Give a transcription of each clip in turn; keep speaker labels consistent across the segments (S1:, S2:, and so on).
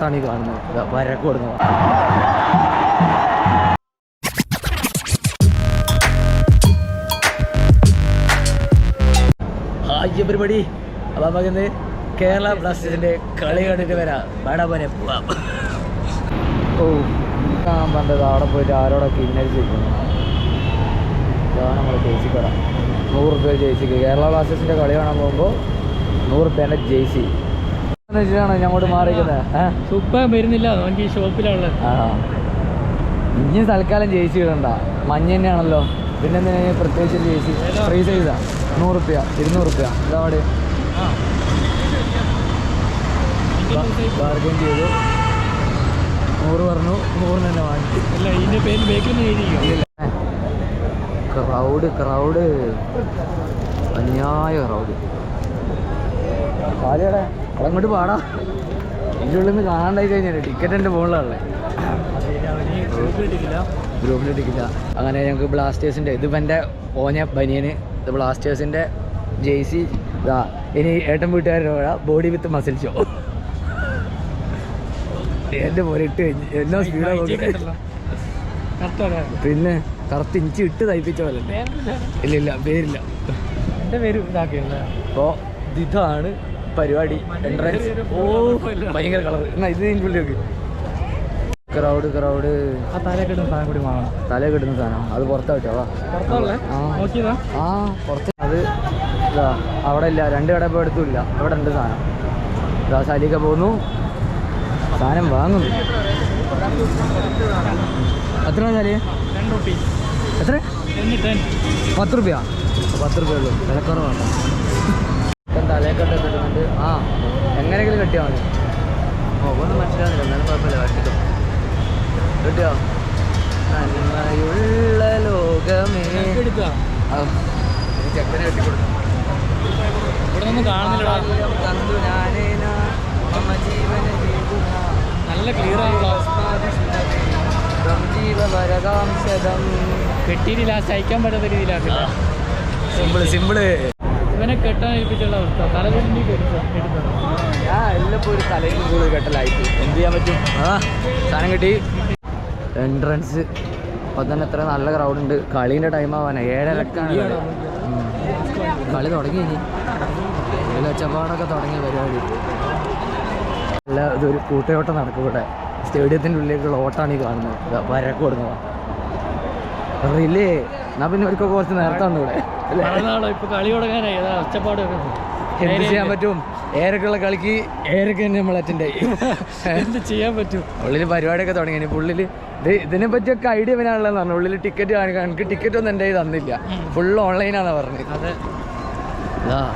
S1: ഓട്ടാണ് ഈ കാണുന്നത്. വരക്ക് കൊടുക്കുന്നത്. ഹായ് പരിപാടി. അപ്പം നമുക്കിന്ന് കേരള ബ്ലാസ്റ്റേഴ്സിൻ്റെ കളി കണ്ടിട്ട് വരാം. വടപനെ പോവാം. ഓ കാണാൻ പണ്ടത് അവിടെ പോയിട്ട് ആരോടൊക്കെ ഇന്നലെ ഇതാണ് നമ്മുടെ ജേഴ്സി കട. 100 രൂപ ജേഴ്സിക്ക്. കേരള ബ്ലാസ്റ്റേഴ്സിൻ്റെ കളി കാണാൻ പോകുമ്പോൾ 100 രൂപേൻ്റെ ജേഴ്സി എന്ന് വെച്ചിട്ടാണ് ഞാൻ അങ്ങോട്ട് മാറിയിരിക്കുന്നത്.
S2: സൂപ്പർ വരുന്നില്ല ഈ ഷോപ്പിലുള്ള.
S1: ഇനി തൽക്കാലം ജേഴ്സി ഇടണ്ട, മഞ്ഞ തന്നെയാണല്ലോ. പിന്നെ എന്തിനാ പ്രത്യേകിച്ച് ജേഴ്സി? ഫ്രീ സൈസാ 100 രൂപ 200 രൂപ. ഇതവിടെ ബാർഗൈൻ ചെയ്തു. 100 പറഞ്ഞു, 100 തന്നെ വാങ്ങി.
S2: അല്ല ഇതിൻ്റെ പേര് ബേക്കിൽ
S1: ക്രൗഡ് അന്യായ ക്രൗഡ്. കാലിയുടെ അതങ്ങോട്ട് പാടാ. ഇതിൻ്റെ ഉള്ളിൽ നിന്ന് കാണാണ്ടായി കഴിഞ്ഞാൽ ടിക്കറ്റ് എൻ്റെ ഫോണിലാണല്ലേ, ഗ്രൂപ്പിലിട്ടിക്കില്ല. അങ്ങനെ ഞങ്ങൾക്ക് ബ്ലാസ്റ്റേഴ്സിൻ്റെ ഇതിപ്പോൾ എൻ്റെ ഓഞ്ഞ ബനിയന് ഇത് ബ്ലാസ്റ്റേഴ്സിൻ്റെ ജേഴ്സി ഇതാ. ഇനി ഏട്ടൻ വീട്ടുകാരുടെ ബോഡി വിത്ത് മസിൽ ഷോ. എൻ്റെ പോലെ ഇട്ട് കഴിഞ്ഞ് എല്ലാ സ്പീഡാണ്. പിന്നെ കറുത്ത് ഇഞ്ചി ഇട്ട് തയ്പ്പിച്ച പോലെ. ഇല്ല പേരില്ല,
S2: എൻ്റെ പേര് ഇതാക്കിയില്ല.
S1: അപ്പോൾ ഇതാണ് പരിപാടി. എൻട്രൻസ് ഓ ഭയങ്കര കളർ. എന്നാൽ ഇത് ഇതിനുള്ളിലേക്ക് ക്രൗഡ്
S2: ആ തലക്കെട്ടുന്ന സാധനം കൂടി വാങ്ങണം.
S1: തല കിട്ടുന്ന സാധനം അത് പുറത്താട്ടോ. പുറത്ത് അത് ഇതാ അവിടെ ഇല്ല. 2 കട ഇപ്പോൾ എടുത്തില്ല. ഇവിടെ ഉണ്ട് സാധനം. ഇതാ ശാലിക്ക പോകുന്നു, സാധനം വാങ്ങുന്നു. എത്ര ശാലിയ?
S2: 10 രൂപ.
S1: എത്ര? 10 രൂപ. 10 രൂപ ഉള്ളൂ. വിലക്കുറവാണ്. ഇപ്പം തലയെക്കെട്ട് കിട്ടുന്നുണ്ട്. എങ്ങനെയെങ്കിലും കെട്ടിയാൽ മതി. ഒന്നും മനസ്സിലാകുന്നില്ല, എന്നാലും കുഴപ്പമില്ല. കെട്ടിട്ടോ കിട്ടിയോ? നന്മയുള്ള ലോകമേ. ചെക്കനെ കെട്ടിക്കൊടുത്തു.
S2: ഇവിടെ ഒന്നും കാണുന്നില്ല. നല്ല ക്ലിയർ ആണല്ലോ. കെട്ടിയിട്ട് ലാസ്റ്റ് അയക്കാൻ പറ്റാത്ത രീതിയിലാക്കില്ല.
S1: സിമ്പിള്
S2: ഇവനെ കെട്ടാൻ ഏൽപ്പിച്ചുള്ള അവസ്ഥ. തലകുണ്ടി
S1: എല്ലാം ഇപ്പോൾ ഒരു തലയിൽ കൂടുതൽ കെട്ടലായിട്ട് എന്ത് ചെയ്യാൻ പറ്റും? സാധനം കിട്ടി. എൻട്രൻസ് അപ്പം തന്നെ എത്ര നല്ല ക്രൗഡ് ഉണ്ട്. കളീൻ്റെ ടൈം ആവാനാ. 7:30 കളി തുടങ്ങി. ഇനി ഒച്ചപ്പാടൊക്കെ തുടങ്ങിയ പരിപാടി. അല്ല ഇതൊരു കൂട്ടയോട്ടം നടക്കും ഇവിടെ. സ്റ്റേഡിയത്തിൻ്റെ ഉള്ളിലേക്കുള്ള ഓട്ടാണ് ഈ കാണുന്നത്. വരക്ക് കൊടുക്കുന്നതാണ്. റിലേ എന്നാൽ പിന്നെ ഒരിക്കൽ കുറച്ച് നേരത്തെ വന്നു ഇവിടെ അല്ലേ?
S2: ഇപ്പൊ കളി തുടങ്ങാനായി. ഒച്ചപ്പാട്
S1: എന്ത് ചെയ്യാൻ പറ്റും? ഏരൊക്കെയുള്ള കളിക്ക് ഏരൊക്കെ തന്നെ നമ്മൾ അറ്റൻഡ് ചെയ്യും.
S2: എന്ത് ചെയ്യാൻ പറ്റും?
S1: ഉള്ളിൽ പരിപാടിയൊക്കെ തുടങ്ങി. ഉള്ളിൽ ഇതിനെ പറ്റിയൊക്കെ ഐഡിയ വരാനുള്ളതെന്ന് പറഞ്ഞു. ഉള്ളിൽ ടിക്കറ്റ് കാണിക്കാൻ എനിക്ക് ടിക്കറ്റ് ഒന്നും എൻ്റെ തന്നില്ല. ഫുള്ള് ഓൺലൈനാണെന്ന് പറഞ്ഞത്.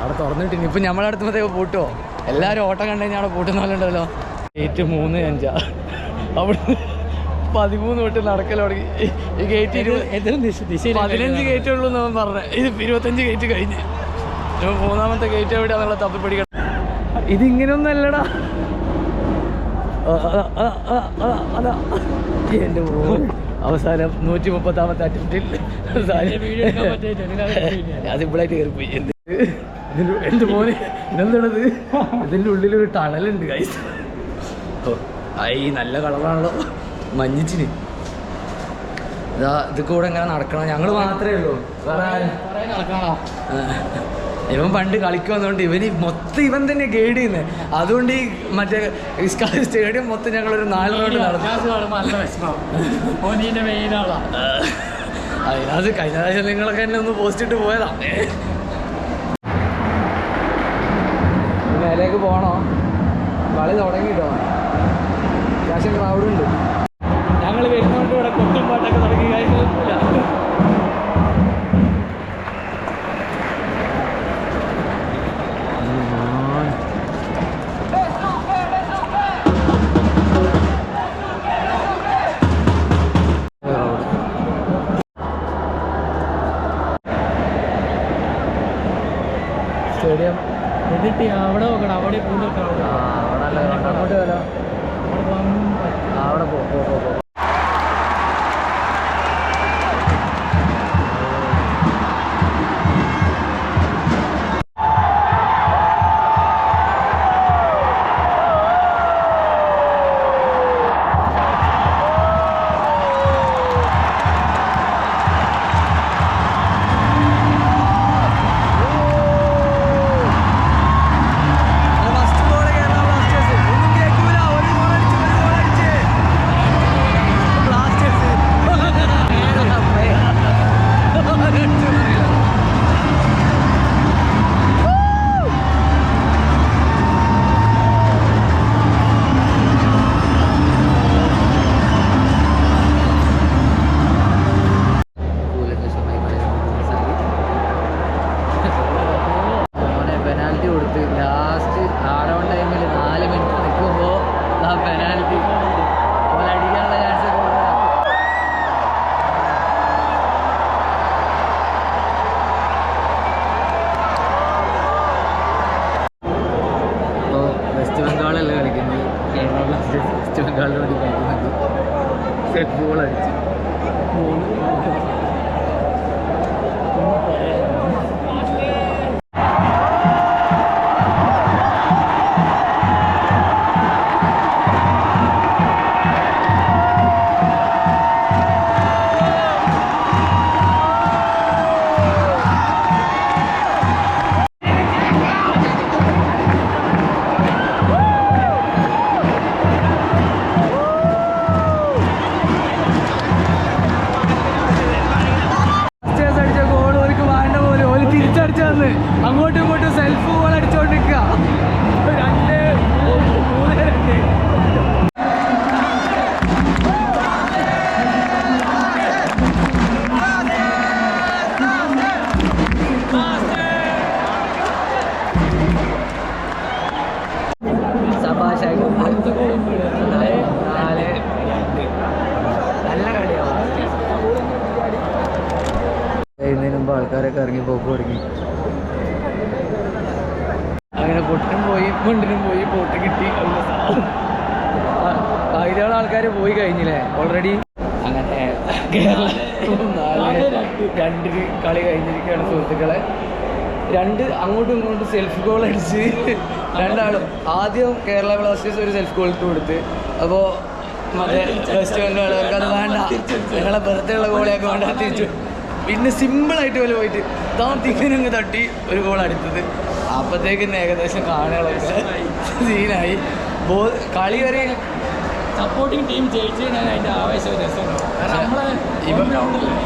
S1: അവിടെ തുറന്നിട്ട് ഇനിയിപ്പോൾ നമ്മളടുത്തുമ്പോഴത്തേക്ക് പൂട്ടുമോ? എല്ലാവരും ഓട്ടം കണ്ടു കഴിഞ്ഞാൽ അവിടെ പൂട്ടുന്ന പോലെ ഉണ്ടല്ലോ. ഗേറ്റ് 3-5 അവിടെ 13 തൊട്ട് നടക്കൽ തുടങ്ങി. ഈ ഗേറ്റ് 15 ഗേറ്റ് ഉള്ളൂ എന്ന് പറഞ്ഞത്. ഇത് 25 ഗേറ്റ് കഴിഞ്ഞ്. 3ാമത്തെ ഗേറ്റ് എവിടെയാണെന്നുള്ള തപ്പി പിടിക്കണം. ഇതിങ്ങനെയൊന്നും അല്ലടാ. അതാ എൻ്റെ അവസാനം 130ാമത്തെ അറ്റംപ്റ്റിൽ അത് സിമ്പിളായിട്ട് കയറിപ്പോയി. എൻ്റെ മോനെ ഇതെന്താണത്? ഇതിൻ്റെ ഉള്ളിലൊരു ടണലുണ്ട് ഗൈസ്. നല്ല കളറാണല്ലോ മഞ്ഞിച്ചിന്. ഇത് കൂടെ ഇങ്ങനെ നടക്കണം. ഞങ്ങൾ മാത്രമേ ഉള്ളൂ.
S2: നടക്കണോ?
S1: ഇവൻ പണ്ട് കളിക്കുവന്നുകൊണ്ട് ഇവൻ തന്നെ ഗൈഡ് ചെയ്യുന്നത്. അതുകൊണ്ട് ഈ മറ്റേ സ്റ്റേഡിയം മൊത്തം ഞങ്ങളൊരു 4 റൗണ്ട് നടന്നു. അതിനകത്ത് കഴിഞ്ഞ പ്രാവശ്യം നിങ്ങളൊക്കെ എന്നെ ഒന്ന് പോസ്റ്റ് ഇട്ട് പോയതാ. മേലേക്ക് പോകണോ? കളി തുടങ്ങിട്ടോ. അത്യാവശ്യം ക്രൗഡുണ്ട്.
S2: ഞങ്ങൾ വരുന്നോണ്ട് ഇവിടെ കൊട്ടും പാട്ടൊക്കെ തുടങ്ങി. കാര്യമില്ല.
S1: സ്റ്റേഡിയം
S2: എന്നിട്ട് അവിടെ നോക്കണം. അവിടെ കൂടുതൽ ക്രൗഡ്.
S1: അങ്ങോട്ട് വരാം. അവിടെ പോ. വന്ന് അങ്ങോട്ടും ഇങ്ങോട്ടും സെൽഫ് ഗോൾ അടിച്ചോണ്ടിരിക്കുക. 2-3-2. നല്ല കളിയാവും. കഴിയുന്നതിന് മുമ്പ് ആൾക്കാരൊക്കെ ഇറങ്ങി പോക്ക് തുടങ്ങി. അങ്ങനെ പൊട്ടിനും പോയി മുണ്ടിനും പോയി പോട്ട് കിട്ടി. പകുതിയോളം ആൾക്കാർ പോയി കഴിഞ്ഞില്ലേ ഓൾറെഡി. അങ്ങനെ കേരള 4-2 കളി കഴിഞ്ഞിരിക്കുകയാണ് സുഹൃത്തുക്കളെ. 2 അങ്ങോട്ടും ഇങ്ങോട്ടും സെൽഫ് ഗോൾ അടിച്ച് രണ്ടാളും. ആദ്യം കേരള ബ്ലാസ്റ്റേഴ്സ് ഒരു സെൽഫ് ഗോൾ ഇട്ട് കൊടുത്ത്. അപ്പോൾ മറ്റേ വെസ്റ്റ് ബംഗാളുകാർക്ക് അത് വേണ്ട, ഞങ്ങളെ വെറുതെയുള്ള ഗോളിയൊക്കെ വേണ്ട തിരിച്ചു. പിന്നെ സിമ്പിളായിട്ട് പോലെ പോയിട്ട് തിക്കിനങ്ങ് തട്ടി ഒരു ഗോൾ അടിച്ചത്. അപ്പോഴത്തേക്കും ഏകദേശം കാണുകളൊക്കെ സീനായി. കളി വരെ
S2: സപ്പോർട്ടിങ് ടീം ജയിച്ചു അതിൻ്റെ ആവേശം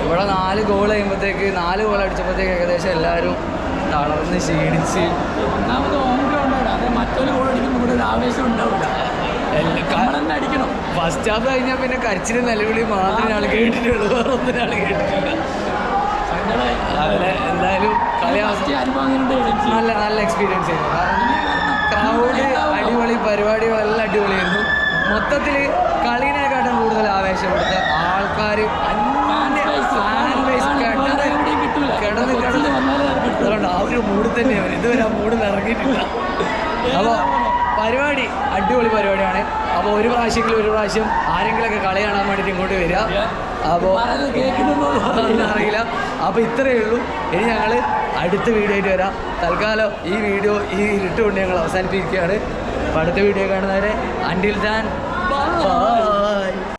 S1: ഇവിടെ 4 ഗോൾ കഴിയുമ്പോഴത്തേക്ക് 4 ഗോൾ അടിച്ചപ്പോഴത്തേക്ക് ഏകദേശം എല്ലാവരും തളർന്ന് ക്ഷീണിച്ച്.
S2: ഒന്നാമത് ഹോം ഗ്രൗണ്ടാണ്, അത് മറ്റൊരു ഗോൾ അടിക്കുമ്പോൾ ഇവിടെ ഒരു ആവേശം ഉണ്ടാവില്ല. നമ്മളെന്നെ അടിക്കണം.
S1: ഫസ്റ്റ് ഹാഫ് കഴിഞ്ഞാൽ പിന്നെ കരച്ചിലും നിലവിളി മാത്രമേ ആൾ കേട്ടിട്ടുള്ളൂ, വേറെ ഒന്നും ആൾ കേട്ടിട്ടില്ല. അങ്ങനെ എന്തായാലും കളി നല്ല എക്സ്പീരിയൻസ് ആയിരുന്നു. കാരണം ക്രൗഡ് അടിപൊളി, പരിപാടികളെല്ലാം അടിപൊളിയായിരുന്നു. മൊത്തത്തിൽ കളീനെക്കാട്ടും കൂടുതൽ ആവേശം കൊടുത്ത ആൾക്കാർ അതുകൊണ്ട് ആ ഒരു മൂഡ് തന്നെയാണ്. ഇതുവരെ ആ മൂഡിൽ ഇറങ്ങിയിട്ടില്ല. അപ്പോൾ പരിപാടി അടിപൊളി പരിപാടിയാണ്. അപ്പോൾ ഒരു പ്രാവശ്യം ആരെങ്കിലുമൊക്കെ കളി കാണാൻ വേണ്ടിയിട്ട് ഇങ്ങോട്ട് വരിക. അപ്പോൾ അറിയില്ല. അപ്പോൾ ഇത്രയേ ഉള്ളൂ. ഇനി ഞങ്ങൾ അടുത്ത വീഡിയോ ആയിട്ട് വരാം. തൽക്കാലം ഈ വീഡിയോ ഈ ഇരുട്ടുകൊണ്ട് ഞങ്ങൾ അവസാനിപ്പിക്കുകയാണ്. അപ്പോൾ അടുത്ത വീഡിയോ കാണുന്നവരെ അൻഡിൽ ദാൻ ബൈ.